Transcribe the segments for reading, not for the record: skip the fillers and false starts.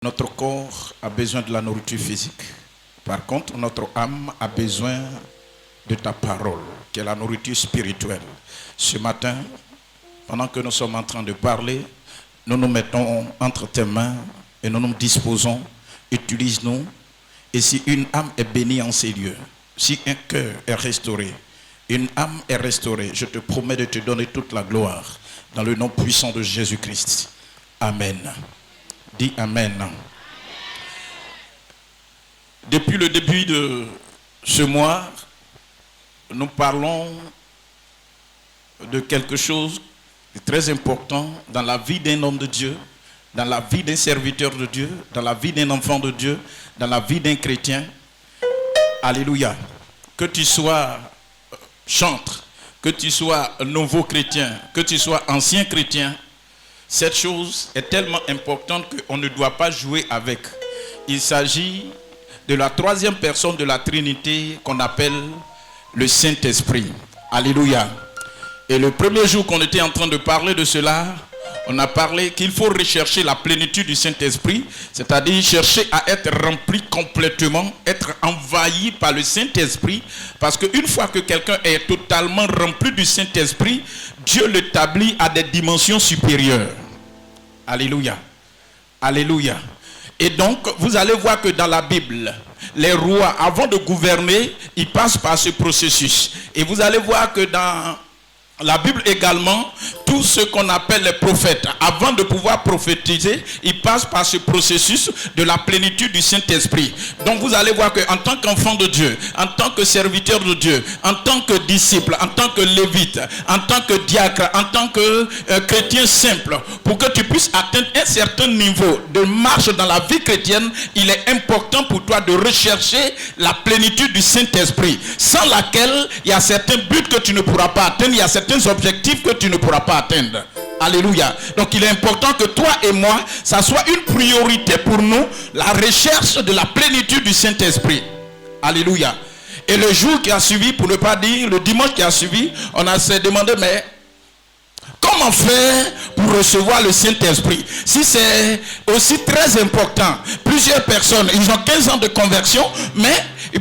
Notre corps a besoin de la nourriture physique. Par contre, notre âme a besoin de ta parole, qui est la nourriture spirituelle. Ce matin, pendant que nous sommes en train de parler, nous nous mettons entre tes mains et nous nous disposons. Utilise-nous. Et si une âme est bénie en ces lieux, si un cœur est restauré, une âme est restaurée, je te promets de te donner toute la gloire dans le nom puissant de Jésus-Christ. Amen. Dis Amen. Depuis le début de ce mois, nous parlons de quelque chose de très important dans la vie d'un homme de Dieu, dans la vie d'un serviteur de Dieu, dans la vie d'un enfant de Dieu, dans la vie d'un chrétien. Alléluia. Que tu sois chantre, que tu sois nouveau chrétien, que tu sois ancien chrétien, cette chose est tellement importante qu'on ne doit pas jouer avec. Il s'agit de la troisième personne de la Trinité qu'on appelle le Saint-Esprit. Alléluia. Et le premier jour qu'on était en train de parler de cela, on a parlé qu'il faut rechercher la plénitude du Saint-Esprit, c'est-à-dire chercher à être rempli complètement, être envahi par le Saint-Esprit, parce qu'une fois que quelqu'un est totalement rempli du Saint-Esprit, Dieu l'établit à des dimensions supérieures. Alléluia. Alléluia. Et donc, vous allez voir que dans la Bible, les rois, avant de gouverner, ils passent par ce processus. Et vous allez voir que dans la Bible également, tout ce qu'on appelle les prophètes, avant de pouvoir prophétiser, ils passent par ce processus de la plénitude du Saint-Esprit. Donc vous allez voir qu'en tant qu'enfant de Dieu, en tant que serviteur de Dieu, en tant que disciple, en tant que lévite, en tant que diacre, en tant que chrétien simple, pour que tu puisses atteindre un certain niveau de marche dans la vie chrétienne, il est important pour toi de rechercher la plénitude du Saint-Esprit, sans laquelle il y a certains buts que tu ne pourras pas atteindre, il y a certains objectifs que tu ne pourras pas atteindre. Alléluia. Donc il est important que toi et moi, ça soit une priorité pour nous, la recherche de la plénitude du Saint-Esprit. Alléluia. Et le jour qui a suivi, pour ne pas dire le dimanche qui a suivi, on s'est demandé, mais comment faire pour recevoir le Saint-Esprit? Si c'est aussi très important, plusieurs personnes, ils ont 15 ans de conversion, mais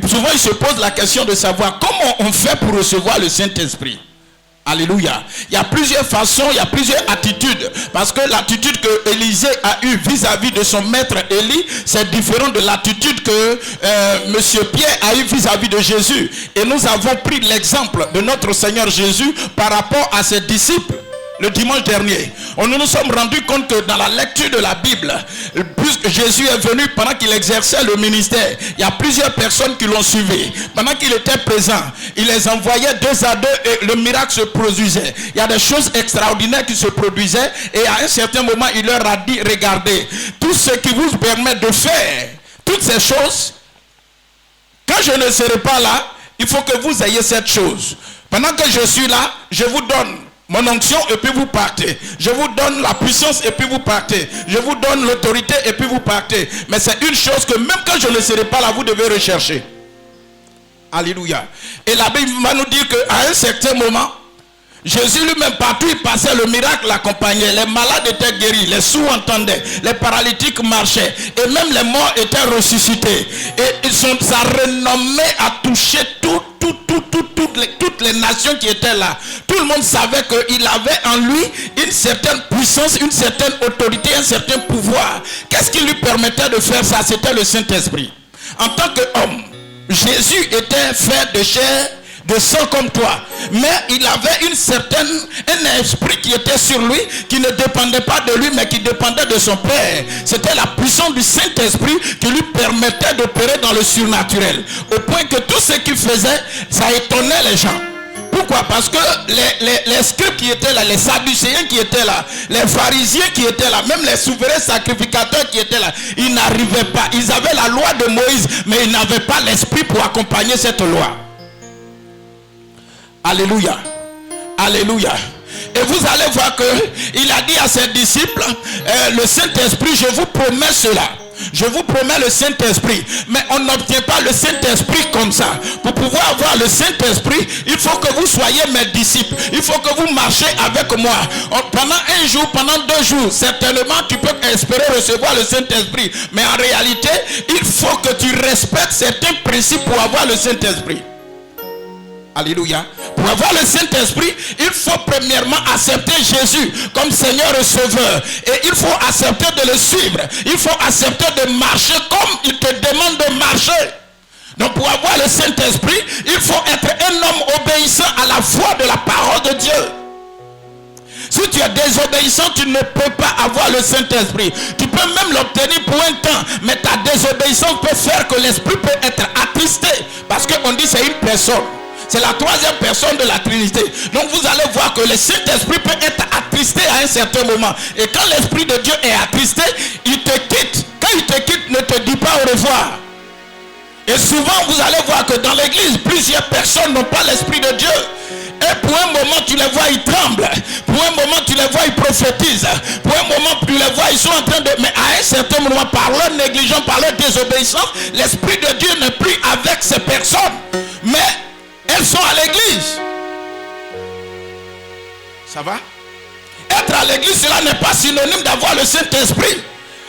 souvent ils se posent la question de savoir comment on fait pour recevoir le Saint-Esprit. Alléluia. Il y a plusieurs façons, il y a plusieurs attitudes. Parce que l'attitude que Élisée a eue vis-à-vis de son maître Élie, c'est différent de l'attitude que Monsieur Pierre a eue vis-à-vis de Jésus. Et nous avons pris l'exemple de notre Seigneur Jésus par rapport à ses disciples. Le dimanche dernier, nous nous sommes rendus compte que dans la lecture de la Bible, puisque Jésus est venu pendant qu'il exerçait le ministère, il y a plusieurs personnes qui l'ont suivi. Pendant qu'il était présent, il les envoyait deux à deux et le miracle se produisait. Il y a des choses extraordinaires qui se produisaient et à un certain moment, il leur a dit, regardez, tout ce qui vous permet de faire toutes ces choses, quand je ne serai pas là, il faut que vous ayez cette chose. Pendant que je suis là, je vous donne mon onction et puis vous partez. Je vous donne la puissance et puis vous partez. Je vous donne l'autorité et puis vous partez. Mais c'est une chose que même quand je ne serai pas là, vous devez rechercher. Alléluia. Et la Bible va nous dire qu'à un certain moment, Jésus lui-même, partout il passait, le miracle l'accompagnait. Les malades étaient guéris, les sourds entendaient, les paralytiques marchaient et même les morts étaient ressuscités. Et sa renommée a touché toutes les nations qui étaient là. Tout le monde savait qu'il avait en lui une certaine puissance, une certaine autorité, un certain pouvoir. Qu'est-ce qui lui permettait de faire ça? C'était le Saint-Esprit. En tant qu'homme, Jésus était fait de chair, de sang comme toi, mais il avait un esprit qui était sur lui, qui ne dépendait pas de lui, mais qui dépendait de son Père. C'était la puissance du Saint-Esprit qui lui permettait d'opérer dans le surnaturel, au point que tout ce qu'il faisait, ça étonnait les gens. Pourquoi? Parce que les scribes qui étaient là, les sadducéens qui étaient là, les pharisiens qui étaient là, même les souverains sacrificateurs qui étaient là, ils n'arrivaient pas. Ils avaient la loi de Moïse, mais ils n'avaient pas l'esprit pour accompagner cette loi. Alléluia. Alléluia. Et vous allez voir que il a dit à ses disciples, le Saint-Esprit, je vous promets cela. Je vous promets le Saint-Esprit. Mais on n'obtient pas le Saint-Esprit comme ça. Pour pouvoir avoir le Saint-Esprit, il faut que vous soyez mes disciples. Il faut que vous marchiez avec moi. Pendant un jour, pendant 2 jours, certainement tu peux espérer recevoir le Saint-Esprit. Mais en réalité, il faut que tu respectes certains principes pour avoir le Saint-Esprit. Alléluia. Pour avoir le Saint-Esprit, il faut premièrement accepter Jésus comme Seigneur et Sauveur. Et il faut accepter de le suivre. Il faut accepter de marcher comme il te demande de marcher. Donc pour avoir le Saint-Esprit, il faut être un homme obéissant à la voix de la parole de Dieu. Si tu es désobéissant, tu ne peux pas avoir le Saint-Esprit. Tu peux même l'obtenir pour un temps, mais ta désobéissance peut faire que l'Esprit peut être attristé. Parce qu'on dit c'est une personne. C'est la 3e personne de la Trinité. Donc vous allez voir que le Saint-Esprit peut être attristé à un certain moment. Et quand l'Esprit de Dieu est attristé, il te quitte. Quand il te quitte, ne te dit pas au revoir. Et souvent vous allez voir que dans l'église, plusieurs personnes n'ont pas l'Esprit de Dieu. Et pour un moment tu les vois, ils tremblent. Pour un moment tu les vois, ils prophétisent. Pour un moment tu les vois, ils sont en train de... Mais à un certain moment, par leur négligence, par leur désobéissance, l'Esprit de Dieu n'est plus avec ces personnes. Mais elles sont à l'église. Ça va? Être à l'église, cela n'est pas synonyme d'avoir le Saint-Esprit.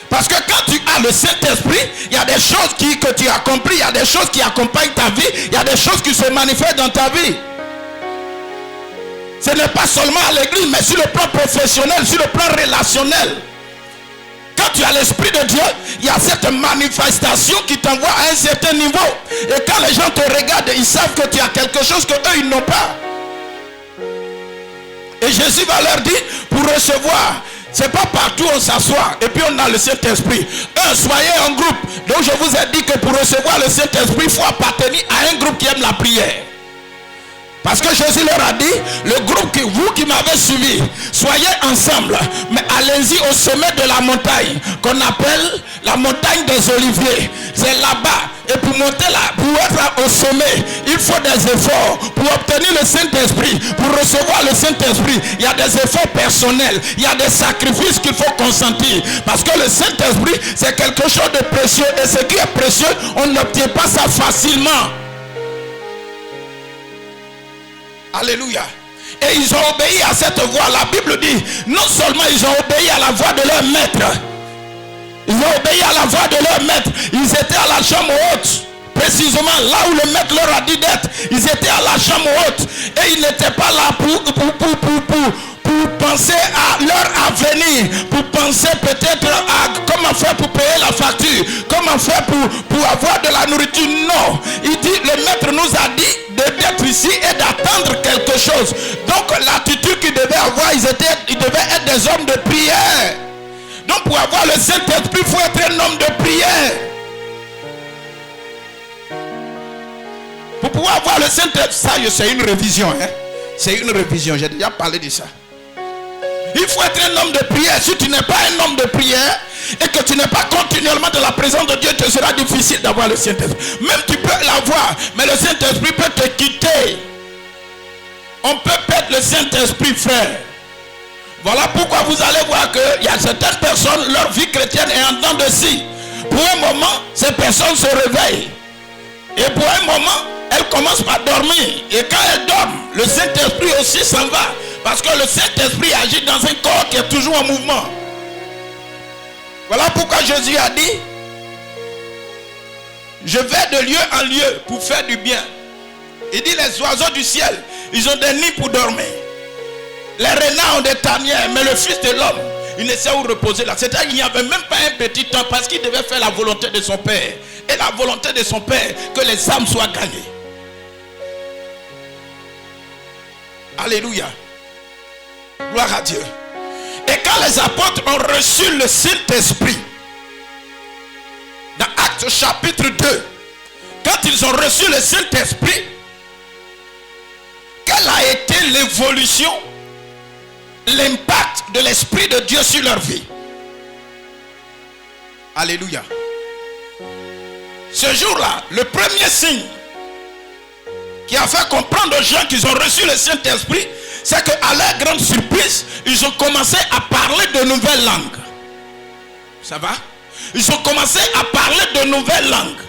Parce que quand tu as le Saint-Esprit, il y a des choses que tu accomplis, il y a des choses qui accompagnent ta vie, il y a des choses qui se manifestent dans ta vie. Ce n'est pas seulement à l'église, mais sur le plan professionnel, sur le plan relationnel. Quand tu as l'Esprit de Dieu, il y a cette manifestation qui t'envoie à un certain niveau. Et quand les gens te regardent, ils savent que tu as quelque chose que eux ils n'ont pas. Et Jésus va leur dire, pour recevoir, c'est pas partout on s'assoit et puis on a le Saint-Esprit. Soyez en groupe. Donc je vous ai dit que pour recevoir le Saint-Esprit, il faut appartenir à un groupe qui aime la prière. Parce que Jésus leur a dit, le groupe vous qui m'avez suivi, soyez ensemble, mais allez-y au sommet de la montagne, qu'on appelle la montagne des Oliviers. C'est là-bas. Et pour monter là, pour être au sommet, il faut des efforts. Pour obtenir le Saint-Esprit, pour recevoir le Saint-Esprit, il y a des efforts personnels, il y a des sacrifices qu'il faut consentir. Parce que le Saint-Esprit, c'est quelque chose de précieux. Et ce qui est précieux, on n'obtient pas ça facilement. Alléluia. Et ils ont obéi à cette voix. La Bible dit, non seulement ils ont obéi à la voix de leur maître, ils ont obéi à la voix de leur maître. Ils étaient à la chambre haute, précisément là où le maître leur a dit d'être. Ils étaient à la chambre haute. Et ils n'étaient pas là pour penser à leur avenir, pour penser peut-être à comment faire pour payer la facture, comment faire pour avoir de la nourriture. Non, il dit, le maître nous a dit d'être ici et d'attendre quelque chose. Donc l'attitude qu'ils devaient avoir, ils devaient être des hommes de prière. Donc pour avoir le Saint-Esprit, il faut être un homme de prière. Pour pouvoir avoir le Saint-Esprit, ça c'est une révision. C'est une révision, j'ai déjà parlé de ça. Il faut être un homme de prière. Si tu n'es pas un homme de prière et que tu n'es pas continuellement dans la présence de Dieu, te sera difficile d'avoir le Saint-Esprit. Même tu peux l'avoir, mais le Saint-Esprit peut te quitter. On peut perdre le Saint-Esprit, frère. Voilà pourquoi vous allez voir qu'il y a certaines personnes, leur vie chrétienne est en dents de scie. Pour un moment, ces personnes se réveillent. Et pour un moment, elles commencent par dormir. Et quand elles dorment, le Saint-Esprit aussi s'en va. Parce que le Saint-Esprit agit dans un corps qui est toujours en mouvement. Voilà pourquoi Jésus a dit, je vais de lieu en lieu pour faire du bien. Il dit, les oiseaux du ciel, ils ont des nids pour dormir. Les renards ont des tanières, mais le Fils de l'homme, il ne sait où reposer là. C'est-à-dire qu'il n'y avait même pas un petit temps parce qu'il devait faire la volonté de son Père. Et la volonté de son Père, que les âmes soient gagnées. Alléluia. Gloire à Dieu. Et quand les apôtres ont reçu le Saint-Esprit, dans Actes chapitre 2, quand ils ont reçu le Saint-Esprit, quelle a été l'évolution, l'impact de l'Esprit de Dieu sur leur vie? Alléluia. Ce jour-là, le premier signe qui a fait comprendre aux gens qu'ils ont reçu le Saint-Esprit, c'est qu'à leur grande surprise, ils ont commencé à parler de nouvelles langues. Ça va? Ils ont commencé à parler de nouvelles langues.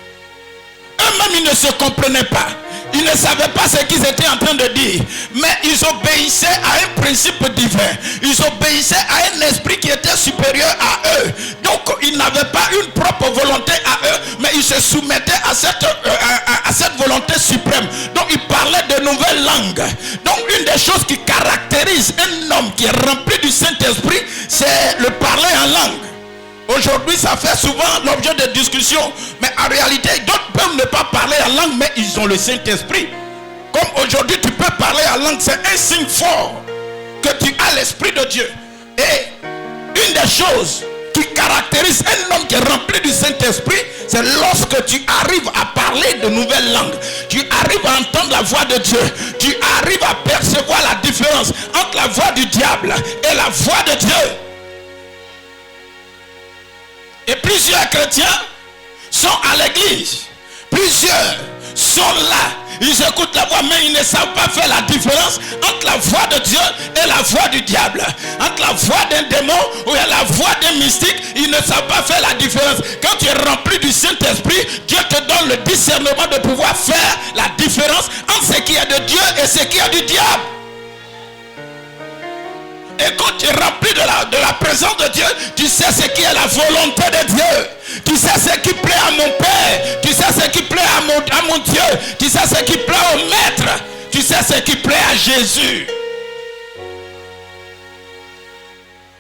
Eux-mêmes, ils ne se comprenaient pas. Ils ne savaient pas ce qu'ils étaient en train de dire. Mais ils obéissaient à un principe divin. Ils obéissaient à un esprit qui était supérieur à eux. Donc, ils n'avaient pas une propre volonté à eux, mais ils se soumettaient à cette volonté suprême. Donc, ils parlaient de nouvelles langues. Donc, une des choses qui caractérise un homme qui est rempli du Saint-Esprit, c'est le parler en langue. Aujourd'hui, ça fait souvent l'objet de discussions. Mais en réalité, d'autres peuvent ne pas parler en langue, mais ils ont le Saint-Esprit. Comme aujourd'hui, tu peux parler en langue, c'est un signe fort que tu as l'Esprit de Dieu. Et une des choses qui caractérise un homme qui est rempli du Saint-Esprit, c'est lorsque tu arrives à parler de nouvelles langues. Tu arrives à entendre la voix de Dieu. Tu arrives à percevoir la différence entre la voix du diable et la voix de Dieu. Et plusieurs chrétiens sont à l'église. Plusieurs sont là. Ils écoutent la voix, mais ils ne savent pas faire la différence entre la voix de Dieu et la voix du diable. Entre la voix d'un démon ou la voix d'un mystique, ils ne savent pas faire la différence. Quand tu es rempli du Saint-Esprit, Dieu te donne le discernement de pouvoir faire la différence entre ce qui est de Dieu et ce qui est du diable. Et quand tu es rempli de la présence de Dieu, tu sais ce qui est la volonté de Dieu. Tu sais ce qui plaît à mon Père. Tu sais ce qui plaît à mon Dieu. Tu sais ce qui plaît au Maître. Tu sais ce qui plaît à Jésus.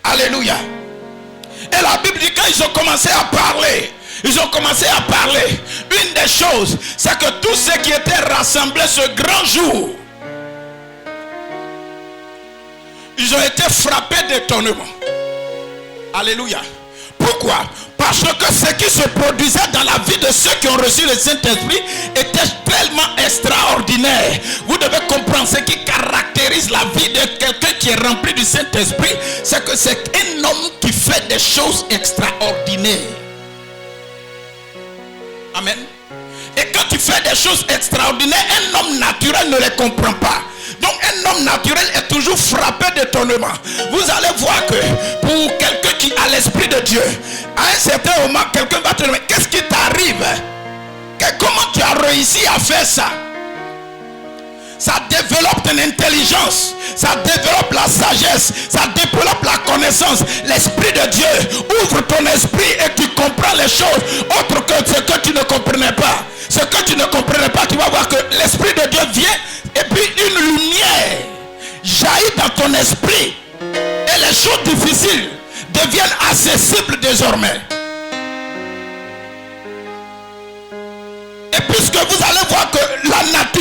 Alléluia. Et la Bible dit quand ils ont commencé à parler, une des choses, c'est que tous ceux qui étaient rassemblés ce grand jour, ils ont été frappés d'étonnement. Alléluia. Pourquoi? Parce que ce qui se produisait dans la vie de ceux qui ont reçu le Saint-Esprit était tellement extraordinaire. Vous devez comprendre ce qui caractérise la vie de quelqu'un qui est rempli du Saint-Esprit, c'est que c'est un homme qui fait des choses extraordinaires. Amen. Et quand tu fais des choses extraordinaires, un homme naturel ne les comprend pas. Donc un homme naturel est toujours frappé d'étonnement. Vous allez voir que pour quelqu'un qui a l'Esprit de Dieu, à un certain moment, quelqu'un va te demander, qu'est-ce qui t'arrive? Comment tu as réussi à faire ça? Ça développe ton intelligence, ça développe la sagesse, ça développe la connaissance. L'Esprit de Dieu ouvre ton esprit et tu comprends les choses autres que ce que tu ne comprenais pas. Ce que tu ne comprenais pas, tu vas voir que l'Esprit de Dieu vient et puis une lumière jaillit dans ton esprit et les choses difficiles deviennent accessibles désormais. Et puisque vous allez voir que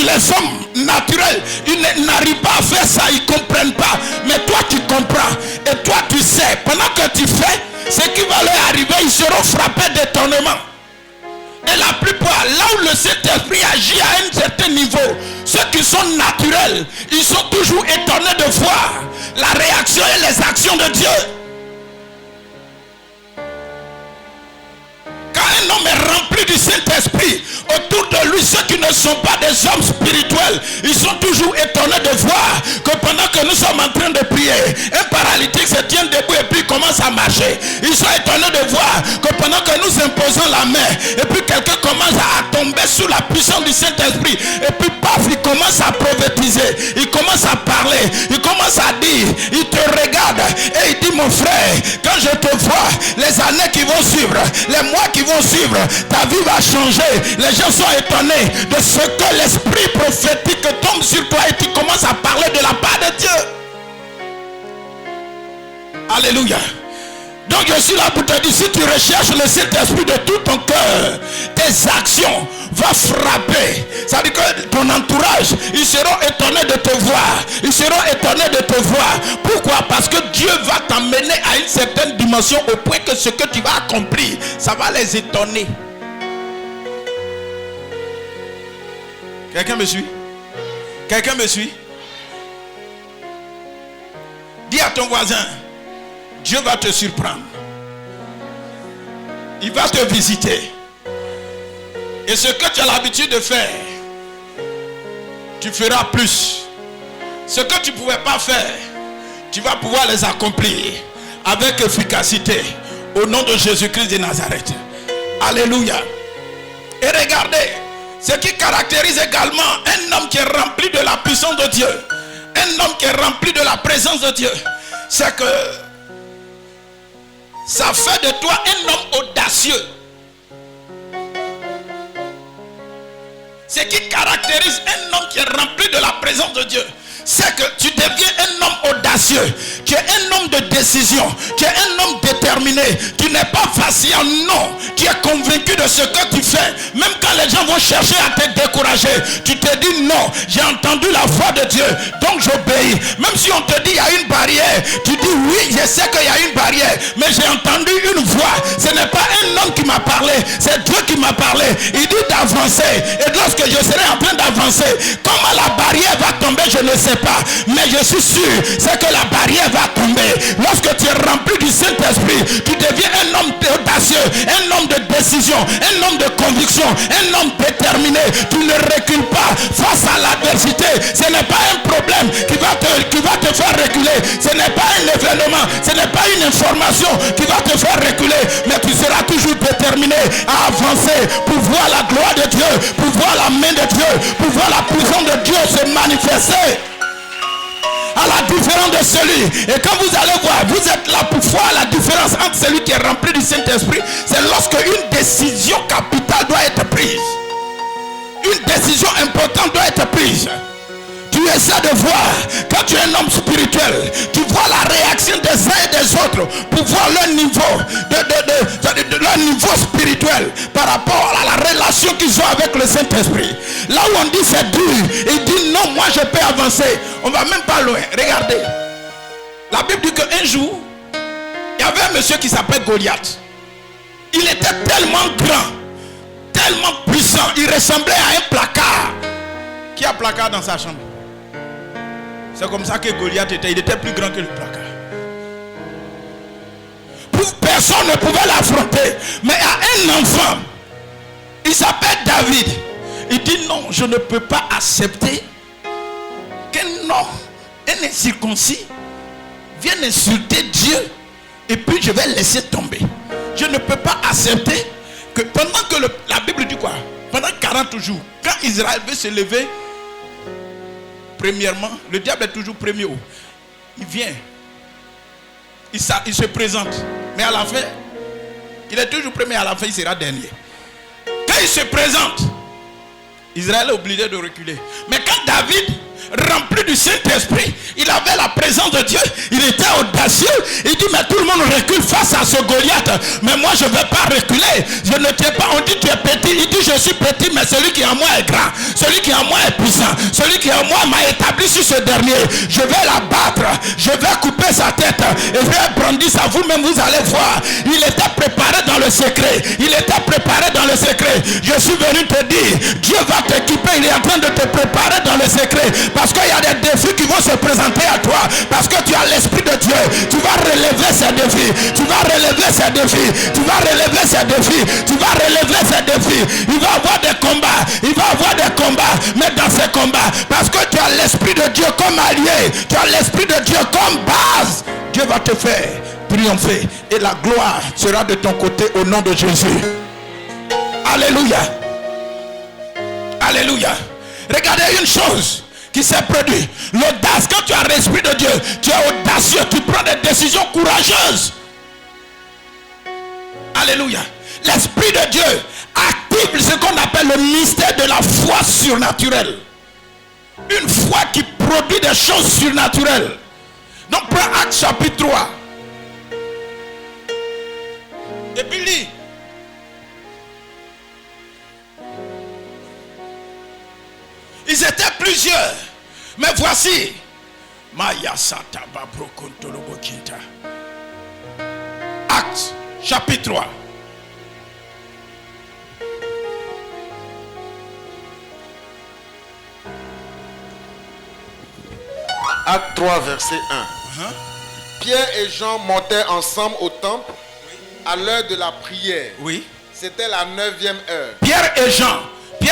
les hommes naturels, ils n'arrivent pas à faire ça, ils ne comprennent pas. Mais toi tu comprends et toi tu sais. Pendant que tu fais, ce qui va leur arriver, ils seront frappés d'étonnement. Et la plupart, là où le Saint-Esprit agit à un certain niveau, ceux qui sont naturels, ils sont toujours étonnés de voir la réaction et les actions de Dieu. Quand un homme est rempli du Saint-Esprit, autour de lui, ceux qui ne sont pas des hommes spirituels, ils sont toujours étonnés de voir que pendant que nous sommes en train de prier, un paralytique se tient debout et puis commence à marcher. Ils sont étonnés de voir que pendant que nous imposons la main, et puis quelqu'un commence à tomber sous la puissance du Saint-Esprit, et puis paf, il commence à prophétiser, il commence à parler, il commence à dire, il te regarde et il dit, mon frère, quand je te vois, les années qui vont suivre, les mois qui vont suivre, ta vie va changer. Les gens sont étonnés de ce que l'esprit prophétique tombe sur toi et tu commences à parler de la part de Dieu. Alléluia. Donc je suis là pour te dire, si tu recherches le Saint-Esprit de tout ton cœur, tes actions vont frapper. Ça veut dire que ton entourage, ils seront étonnés de te voir. Ils seront étonnés de te voir. Pourquoi? Parce que Dieu va t'emmener à une certaine dimension au point que ce que tu vas accomplir, ça va les étonner. Quelqu'un me suit? Quelqu'un me suit? Dis à ton voisin, Dieu va te surprendre. Il va te visiter. Et ce que tu as l'habitude de faire, tu feras plus. Ce que tu ne pouvais pas faire, tu vas pouvoir les accomplir avec efficacité. Au nom de Jésus-Christ de Nazareth. Alléluia. Et regardez, ce qui caractérise également un homme qui est rempli de la puissance de Dieu, un homme qui est rempli de la présence de Dieu, c'est que ça fait de toi un homme audacieux. Ce qui caractérise un homme qui est rempli de la présence de Dieu, c'est que tu deviens un homme audacieux, tu es un homme de décision, tu es un homme déterminé, tu n'es pas vacillant, non, tu es convaincu de ce que tu fais. Même quand les gens vont chercher à te décourager, tu te dis non, j'ai entendu la voix de Dieu, donc j'obéis. Même si on te dit il y a une barrière, tu dis oui, je sais qu'il y a une barrière, mais j'ai entendu une voix. Ce n'est pas un homme qui m'a parlé, c'est Dieu qui m'a parlé. Il dit d'avancer, et lorsque je serai en train d'avancer, comment la barrière va tomber, je ne sais pas, mais je suis sûr, c'est que la barrière va tomber. Lorsque tu es rempli du Saint-Esprit, tu deviens un homme audacieux, un homme de décision, un homme de conviction, un homme déterminé. Tu ne recules pas face à l'adversité. Ce n'est pas un problème qui va te faire reculer. Ce n'est pas un événement, ce n'est pas une information qui va te faire reculer, mais tu seras toujours déterminé à avancer pour voir la gloire de Dieu, pour voir la main de Dieu, pour voir la puissance de Dieu se manifester. À la différence de celui, et quand vous allez voir, vous êtes là pour voir la différence entre celui qui est rempli du Saint-Esprit, c'est lorsque une décision capitale doit être prise. Une décision importante doit être prise. Tu essaies de voir, quand tu es un homme spirituel, tu vois la réaction des uns et des autres pour voir leur niveau, leur niveau spirituel par rapport à la relation qu'ils ont avec le Saint-Esprit. Là où on dit c'est dur, il dit non, moi je peux avancer. On va même pas loin. Regardez. La Bible dit qu'un jour, il y avait un monsieur qui s'appelle Goliath. Il était tellement grand, tellement puissant, il ressemblait à un placard. Qui a un placard dans sa chambre? C'est comme ça que Goliath était. Il était plus grand que le placard. Personne ne pouvait l'affronter. Mais à un enfant, il s'appelle David. Il dit non, je ne peux pas accepter qu'un homme, un incirconcis, vienne insulter Dieu et puis je vais laisser tomber. Je ne peux pas accepter que pendant que la Bible dit quoi? Pendant 40 jours, quand Israël veut se lever, premièrement, le diable est toujours premier haut. Il vient. Il se présente. Mais à la fin, il est toujours premier. À la fin, il sera dernier. Quand il se présente, Israël est obligé de reculer. Mais quand David, rempli du Saint-Esprit, il avait la présence de Dieu, il était audacieux. Il dit mais tout le monde recule face à ce Goliath, mais moi je ne vais pas reculer. Je ne tiens pas. On dit tu es petit, il dit je suis petit, mais celui qui est en moi est grand, celui qui est en moi est puissant, celui qui est en moi m'a établi sur ce dernier. Je vais l'abattre, je vais couper sa tête et je vais brandir ça. Vous-même vous allez voir. Il était préparé dans le secret, il était préparé dans le secret. Je suis venu te dire, Dieu va t'équiper, il est en train de te préparer dans le secret. Parce qu'il y a des défis qui vont se présenter à toi. Parce que tu as l'Esprit de Dieu. Tu vas relever ces défis. Tu vas relever ces défis. Tu vas relever ces défis. Tu vas relever ces défis. Il va avoir des combats. Il va avoir des combats. Mais dans ces combats, parce que tu as l'Esprit de Dieu comme allié, tu as l'Esprit de Dieu comme base, Dieu va te faire triompher. Et la gloire sera de ton côté au nom de Jésus. Alléluia. Alléluia. Regardez une chose qui s'est produit. L'audace, quand tu as l'Esprit de Dieu, tu es audacieux, tu prends des décisions courageuses. Alléluia. L'Esprit de Dieu active ce qu'on appelle le mystère de la foi surnaturelle. Une foi qui produit des choses surnaturelles. Donc prends Actes chapitre 3. Et puis lis. Ils étaient plusieurs. Mais voici. Actes chapitre 3. Acte 3 verset 1. Pierre et Jean montaient ensemble au temple à l'heure de la prière. Oui. C'était la 9e heure. Pierre et Jean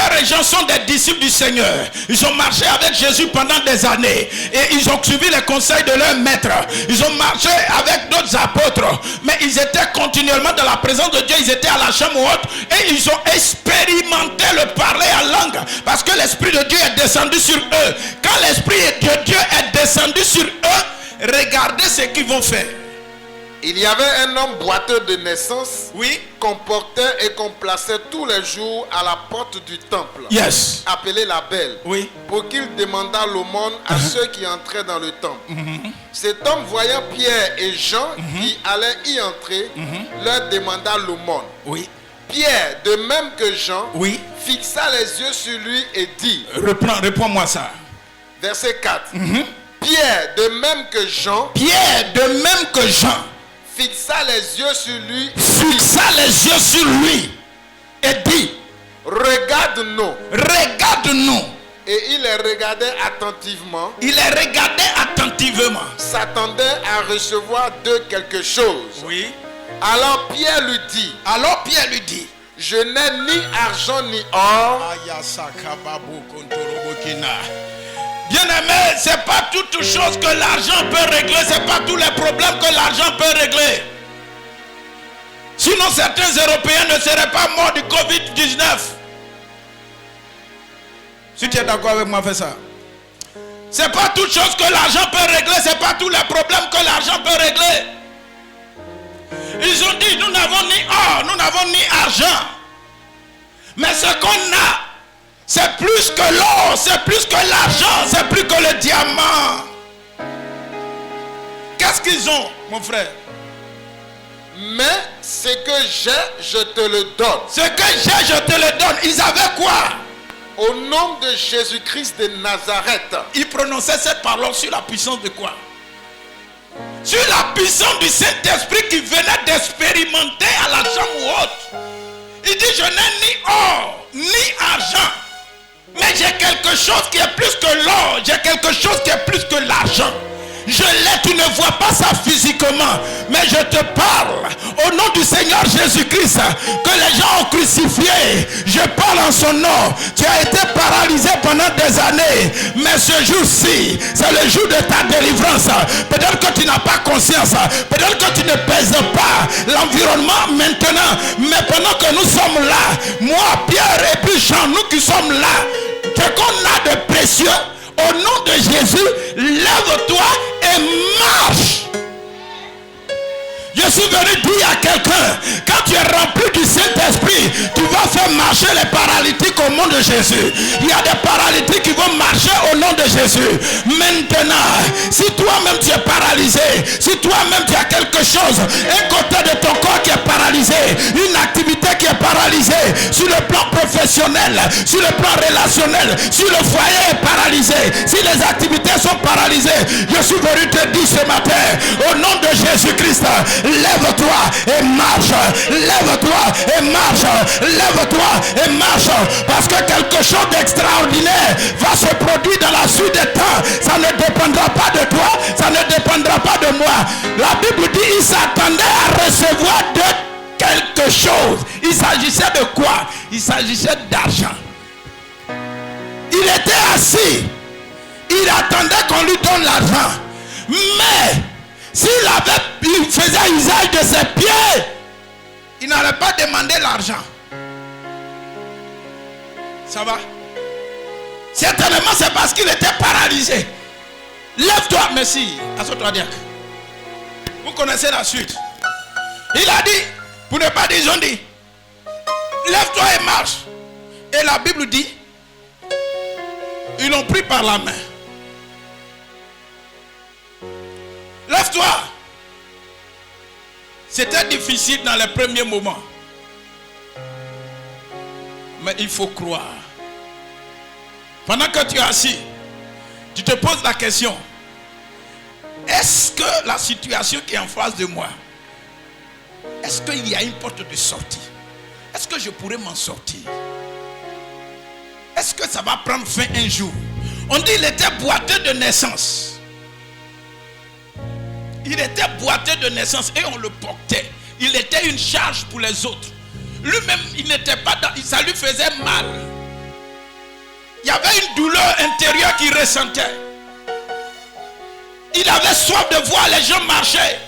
Pierre et Jean sont des disciples du Seigneur. Ils ont marché avec Jésus pendant des années. Et ils ont suivi les conseils de leur maître. Ils ont marché avec d'autres apôtres. Mais ils étaient continuellement dans la présence de Dieu. Ils étaient à la chambre haute. Et ils ont expérimenté le parler en langue. Parce que l'Esprit de Dieu est descendu sur eux. Quand l'Esprit de Dieu est descendu sur eux, regardez ce qu'ils vont faire. Il y avait un homme boiteux de naissance, Oui. qu'on portait et qu'on plaçait tous les jours à la porte du temple, Yes. appelé la Belle, Oui. pour qu'il demandât l'aumône à ceux qui entraient dans le temple. Cet homme, voyant Pierre et Jean qui allaient y entrer, leur demanda l'aumône. Oui. Pierre, de même que Jean, Oui. fixa les yeux sur lui et dit, Réponds-moi ça. verset 4, Pierre, de même que Jean, Pierre, de même que Jean, fixa les yeux sur lui, fixa les yeux sur lui et dit, regarde-nous. regarde-nous. Et il les regardait attentivement, Il les regardait attentivement. s'attendait à recevoir d'eux quelque chose. Oui. Alors Pierre lui dit, Alors Pierre lui dit, je n'ai ni argent ni or, bien-aimé, c'est pas toute chose que l'argent peut régler, c'est pas tous les problèmes que l'argent peut régler. Sinon certains Européens ne seraient pas morts du Covid-19. Si tu es d'accord avec moi, fais ça. C'est pas toute chose que l'argent peut régler, c'est pas tous les problèmes que l'argent peut régler. Ils ont dit, nous n'avons ni or, nous n'avons ni argent. Mais ce qu'on a, c'est plus que l'or, c'est plus que l'argent, c'est plus que le diamant. Qu'est-ce qu'ils ont, mon frère? mais ce que j'ai, je te le donne. Ce que j'ai, je te le donne. Ils avaient quoi? Au nom de Jésus-Christ de Nazareth. Ils prononçaient cette parole sur la puissance de quoi? Sur la puissance du Saint-Esprit qui venait d'expérimenter à la chambre haute. Il dit, je n'ai ni or, ni argent. Mais j'ai quelque chose qui est plus que l'or. J'ai quelque chose qui est plus que l'argent. Je l'ai, tu ne vois pas ça physiquement. Mais je te parle au nom du Seigneur Jésus-Christ que les gens ont crucifié. Je parle en son nom. Tu as été paralysé pendant des années. Mais ce jour-ci, c'est le jour de ta délivrance. Peut-être que tu n'as pas conscience. Peut-être que tu ne pèses pas l'environnement maintenant. Mais pendant que nous sommes là, moi, Pierre et puis Jean, nous qui sommes là, ce qu'on a de précieux, au nom de Jésus, lève-toi et marche. Je suis venu dire à quelqu'un, quand tu es rempli du Saint-Esprit, tu vas faire marcher les paralytiques au nom de Jésus. Il y a des paralytiques qui vont marcher au nom de Jésus. Maintenant, si toi-même tu es paralysé, si toi-même tu as quelque chose, un côté de ton corps qui est paralysé, une activité qui est paralysée, sur le plan professionnel, sur le plan relationnel, sur le foyer est paralysé, si les activités sont paralysées, je suis venu te dire ce matin, au nom de Jésus-Christ, lève-toi et marche, lève-toi et marche, lève-toi et marche, parce que quelque chose d'extraordinaire va se produire dans la suite des temps. Ça ne dépendra pas de toi, ça ne dépendra pas de moi. La Bible dit, il s'attendait à recevoir de quelque chose. Il s'agissait de quoi? Il s'agissait d'argent. Il était assis, il attendait qu'on lui donne l'argent, mais il faisait usage de ses pieds, il n'allait pas demander l'argent. Ça va? Certainement c'est parce qu'il était paralysé. Lève-toi, merci. Assois-toi, diacre. Vous connaissez la suite. Il a dit, pour ne pas dire, ils ont dit, lève-toi et marche. Et la Bible dit, ils l'ont pris par la main. Lève-toi. C'était difficile dans les premiers moments. Mais il faut croire. Pendant que tu es assis, tu te poses la question. Est-ce que la situation qui est en face de moi, est-ce qu'il y a une porte de sortie? Est-ce que je pourrais m'en sortir? Est-ce que ça va prendre fin un jour? On dit qu'il était boiteux de naissance. Il était boiteux de naissance et on le portait. Il était une charge pour les autres. Lui-même, il n'était pas dans, ça lui faisait mal. y avait une douleur intérieure qu'il ressentait. Il avait soif de voir les gens marcher.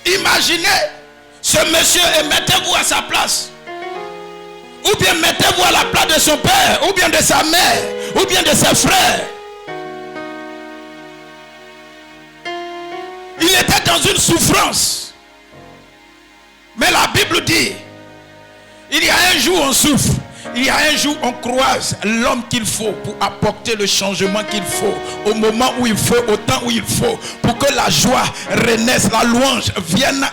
Imaginez ce monsieur et mettez-vous à sa place. Ou bien mettez-vous à la place de son père, ou bien de sa mère, ou bien de ses frères. Il était dans une souffrance. Mais la Bible dit, il y a un jour on souffre, il y a un jour on croise l'homme qu'il faut pour apporter le changement qu'il faut, au moment où il faut, au temps où il faut, pour que la joie renaisse, la louange vienne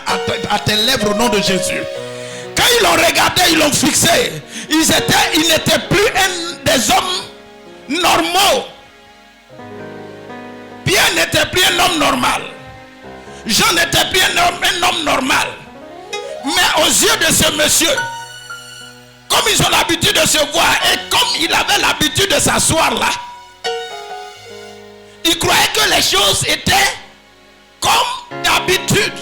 à tes lèvres au nom de Jésus. Quand ils l'ont regardé, ils l'ont fixé, ils n'étaient plus des hommes normaux. Pierre n'était plus un homme normal. Jean n'était plus un homme normal. Mais aux yeux de ce monsieur, comme ils ont l'habitude de se voir et comme il avait l'habitude de s'asseoir là, il croyait que les choses étaient comme d'habitude.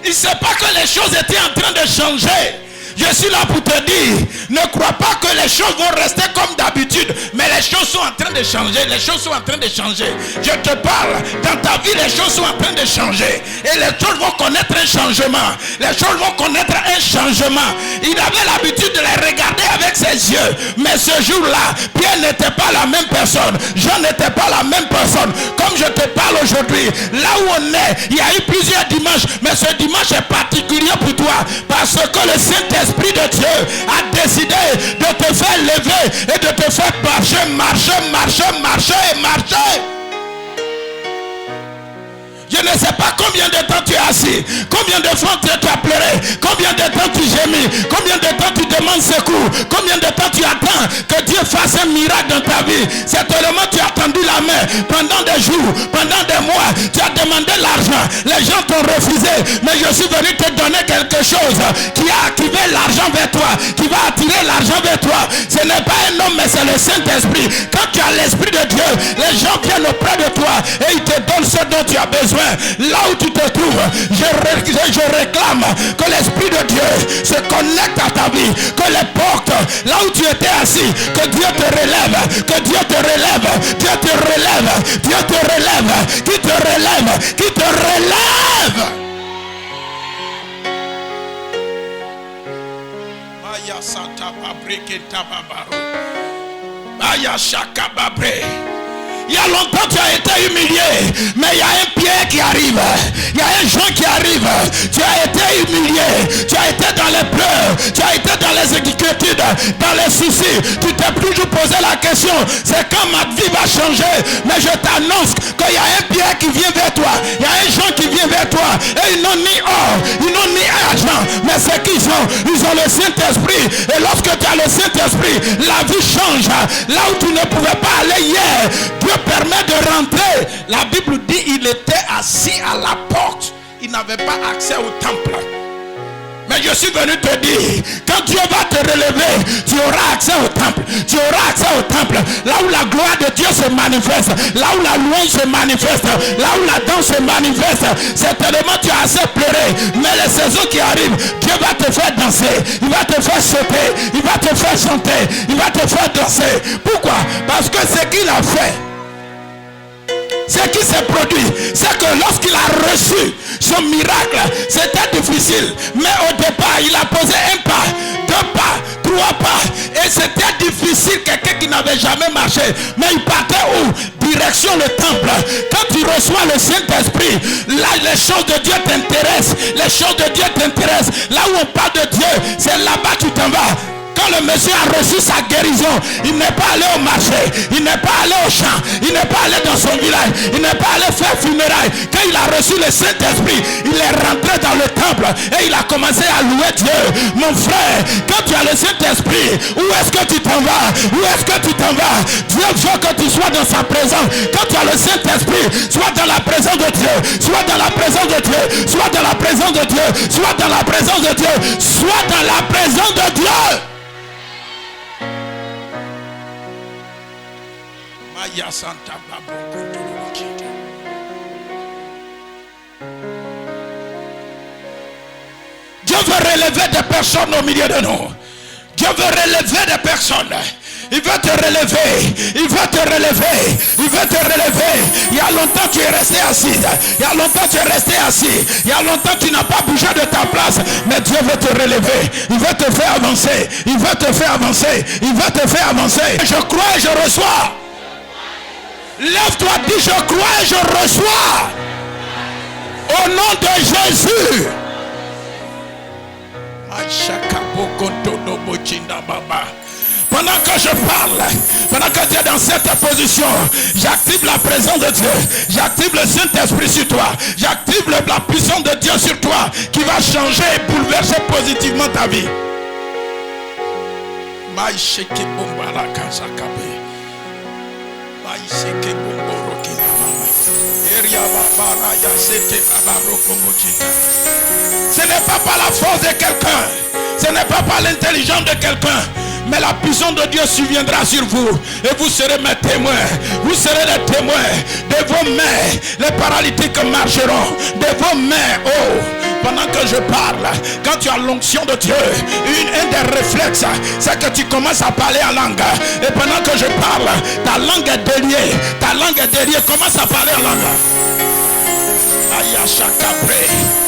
Il ne sait pas que les choses étaient en train de changer. Je suis là pour te dire, ne crois pas que les choses vont rester comme d'habitude, mais les choses sont en train de changer, les choses sont en train de changer. Je te parle, dans ta vie les choses sont en train de changer et les choses vont connaître un changement. Les choses vont connaître un changement. Il avait l'habitude de les regarder avec ses yeux, mais ce jour-là, Pierre n'était pas la même personne, Jean n'était pas la même personne. Comme je te parle aujourd'hui, là où on est, il y a eu plusieurs dimanches, mais ce dimanche est particulier pour toi parce que le Saint-Esprit de Dieu a décidé de te faire lever et de te faire marcher. Je ne sais pas combien de temps tu es assis, combien de fois tu as pleuré, combien de temps tu gémis, combien de temps tu demandes secours, combien de temps tu attends que Dieu fasse un miracle dans ta vie. Certainement tu as tendu la main pendant des jours, pendant des mois, tu as demandé l'argent, les gens t'ont refusé, mais je suis venu te donner quelque chose qui a activé l'argent vers toi, qui va attirer l'argent vers toi. Ce n'est pas un homme, mais c'est le Saint-Esprit. Quand tu as l'Esprit de Dieu, les gens viennent auprès de toi et ils te donnent ce dont tu as besoin. Là où tu te trouves, je réclame que l'Esprit de Dieu se connecte à ta vie, que les portes, là où tu étais assis, que Dieu te relève, que Dieu te relève, Dieu te relève, Dieu te relève, qui te relève, qui te relève. Maya Santa Babreke Tababaro, Maya Shaka Babre. Il y a longtemps tu as été humilié, mais il y a un Pierre qui arrive, il y a un Jean qui arrive. Tu as été humilié, tu as été dans les pleurs, tu as été dans les inquiétudes, dans les soucis. Tu t'es toujours posé la question, c'est quand ma vie va changer. Mais je t'annonce qu'il y a un Pierre qui vient vers toi, il y a un Jean qui vient vers toi. Et ils n'ont ni or, ils n'ont ni argent, mais ce qu'ils ont, ils ont le Saint-Esprit. Et lorsque tu as le Saint-Esprit, la vie change. Là où tu ne pouvais pas aller hier, Dieu permet de rentrer. La Bible dit il était assis à la porte. Il n'avait pas accès au temple. Mais je suis venu te dire, quand Dieu va te relever, tu auras accès au temple. Tu auras accès au temple. Là où la gloire de Dieu se manifeste, là où la louange se manifeste, là où la danse se manifeste. Certainement tu as assez pleuré, mais les saisons qui arrivent, Dieu va te faire danser, il va te faire sauter, il va te faire chanter, il va te faire danser. Pourquoi? Parce que ce qu'il a fait, ce qui s'est produit, c'est que lorsqu'il a reçu son miracle, c'était difficile. Mais au départ, il a posé un pas, deux pas, trois pas. Et c'était difficile, quelqu'un qui n'avait jamais marché. Mais il partait où? Direction le temple. Quand tu reçois le Saint-Esprit, là les choses de Dieu t'intéressent. Les choses de Dieu t'intéressent. Là où on parle de Dieu, c'est là-bas que tu t'en vas. Quand le monsieur a reçu sa guérison, il n'est pas allé au marché, il n'est pas allé au champ, il n'est pas allé dans son village, il n'est pas allé faire funérailles. Quand il a reçu le Saint-Esprit, il est rentré dans le temple et il a commencé à louer Dieu. Mon frère, quand tu as le Saint-Esprit, où est-ce que tu t'en vas? Où est-ce que tu t'en vas? Dieu veut que tu sois dans sa présence. Quand tu as le Saint-Esprit, sois dans la présence de Dieu, sois dans la présence de Dieu, sois dans la présence de Dieu, sois dans la présence de Dieu, sois dans la présence de Dieu. Dieu veut relever des personnes au milieu de nous. Dieu veut relever des personnes. Il veut te relever. Il veut te relever. Il veut te relever. Il y a longtemps tu es resté assis. Il y a longtemps tu es resté assis. Il y a longtemps tu n'as pas bougé de ta place. Mais Dieu veut te relever. Il veut te faire avancer. Il veut te faire avancer. Il veut te faire avancer. Je crois et je reçois. Lève-toi, dis je crois et je reçois. Au nom de Jésus. Pendant que je parle, pendant que tu es dans cette position, j'active la présence de Dieu. J'active le Saint-Esprit sur toi. J'active la puissance de Dieu sur toi qui va changer et bouleverser positivement ta vie. Ce n'est pas par la force de quelqu'un, ce n'est pas par l'intelligence de quelqu'un, mais la puissance de Dieu surviendra sur vous et vous serez mes témoins. Vous serez les témoins. De vos mains, les paralytiques marcheront. De vos mains, oh, pendant que je parle, quand tu as l'onction de Dieu, un des réflexes, c'est que tu commences à parler en langue. Et pendant que je parle, ta langue est déliée. Ta langue est déliée. Commence à parler en langue. Ayachakabre.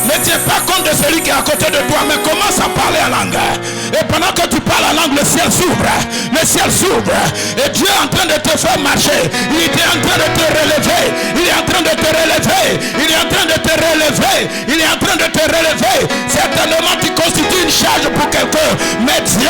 Ne tiens pas compte de celui qui est à côté de toi, mais commence à parler en langue. Et pendant que tu parles en langue, le ciel s'ouvre. Le ciel s'ouvre. Et Dieu est en train de te faire marcher. Il est en train de te relever. Il est en train de te relever. Il est en train de te relever. Il est en train de te relever. Certainement tu constitues une charge pour quelqu'un. Mais Dieu